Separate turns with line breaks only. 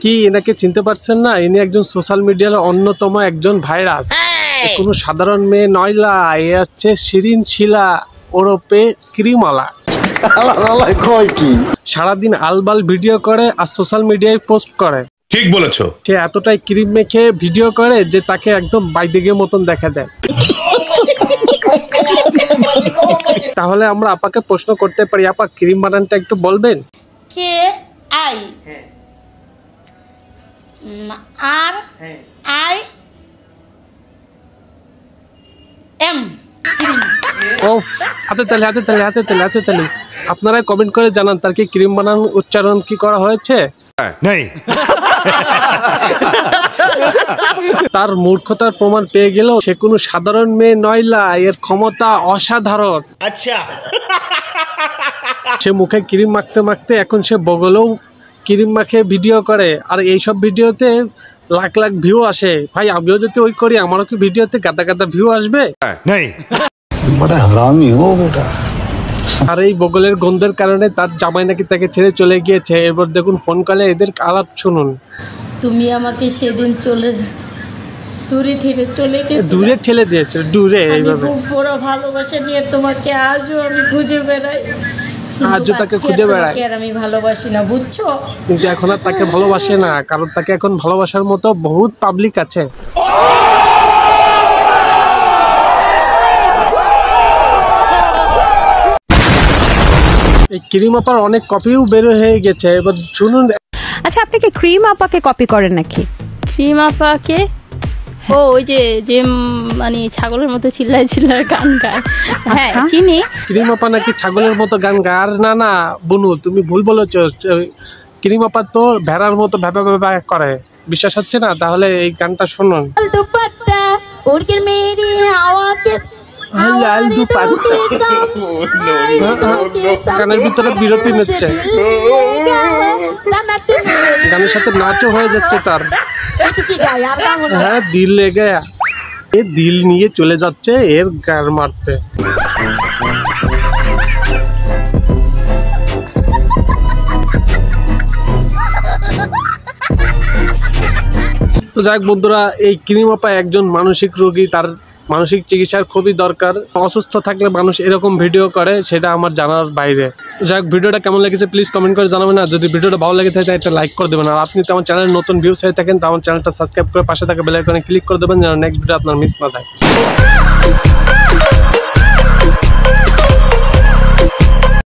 কি এনাকে চিনতে পারছেন না? ইনি একজন সোশ্যাল মিডিয়ার অন্যতম একজন ভাইরাস। কোনো সাধারণ মেয়ে নয়লা, এ হচ্ছে শিরিন শিলা ওরফে ক্রিমওয়ালা। সারাদিন আলবাল ভিডিও করে আর সোশ্যাল মিডিয়ায় পোস্ট করে।
ঠিক বলেছো।
সে এতটাই ক্রিম মেখে ভিডিও করে যে তাকে একদম বাইদিগের মতন দেখা যায়। তাহলে আমরা আপাকে প্রশ্ন করতে পারি, আপা ক্রিম বানানটা একটু বলবেন?
কে আই আর আই এম।
ওফ, হাতে তালি। আপনারা কমেন্ট করে জানান তার কি ক্রিম বানান উচ্চারণ কি করা হয়েছে?
নেই।
তার মূর্খতার প্রমাণ পেয়ে গেলেও সে কোনো সাধারণ মেয়ে নয়লা, এর ক্ষমতা অসাধারণ। আচ্ছা, সে মুখে ক্রিম মাখতে মাখতে এখন সে বগলেও ক্রিম মাখে ভিডিও করে, আর এইসব ভিডিওতে লাখ লাখ ভিউ আসে। ভাই আমিও যদি ওই করি আমারও কি ভিডিওতে গাদা গাদা ভিউ আসবে?
নেই।
বড় হারামি হো বেটা।
আর এই বগলের গন্ধের কারণে তার জামাই নাকি তাকে ছেড়ে চলে গিয়েছে। এরপর দেখুন ফোন কলে এদের আলাপ শুনুন।
তুমি আমাকে সেদিন দূরে ঠেলে
দিয়েছে দূরে। এইভাবে
বড় ভালোবাসা নিয়ে তোমাকে আজও আমি খুঁজে বেড়াই,
আজও তাকে খুঁজে বেড়াই।
আর আমি ভালোবাসি না, বুঝছো?
কিন্তু এখন আর তাকে ভালোবাসে না, কারণ তাকে এখন ভালোবাসার মতো বহুত পাবলিক আছে। এই ক্রিম আপার অনেক কপিও বের হয়ে গেছে, এবার শুনুন।
আচ্ছা, আপনি কি ক্রিম আপাকে কপি করেন নাকি?
ক্রিম আপাকে? ও ওই যে মানে ছাগলের মতো চিল্লায় গান গায়। হ্যাঁ চিনি।
ক্রিম আপা নাকি ছাগলের মতো গান গায়? আর না বুনু, তুমি ভুল বলেছ। ক্রিম আপা তো ভেড়ার মতো ভ্যাবা ভ্যাবা করে। বিশ্বাস হচ্ছে না? তাহলে এই গানটা শুনুন। গানের ভিতরে বিরতি নিচ্ছে, গানের সাথে নাচও হয়ে যাচ্ছে তার। হ্যাঁ, দিল লেগে দিল নিয়ে চলে যাচ্ছে এর গান মারতে। তো যাক বন্ধুরা, এই ক্রিম আপা একজন মানসিক রোগী, তার মানসিক চিকিৎসার খুবই দরকার। অসুস্থ থাকলে মানুষ এরকম ভিডিও করে, সেটা আমার জানার বাইরে। যাক, ভিডিওটা কেমন লেগেছে প্লিজ কমেন্ট করে জানাবেন। না যদি ভিডিওটা ভালো লেগে থাকে একটা লাইক করে দেবেন। আর আপনি তো আমার চ্যানেলে নতুন ভিউস হয়ে থাকেন, তো আমার চ্যানেলটা সাবস্ক্রাইব করে পাশে থাকা বেল আইকনে ক্লিক করে দেবেন যেন নেক্সট ভিডিও আপনার মিস না যায়।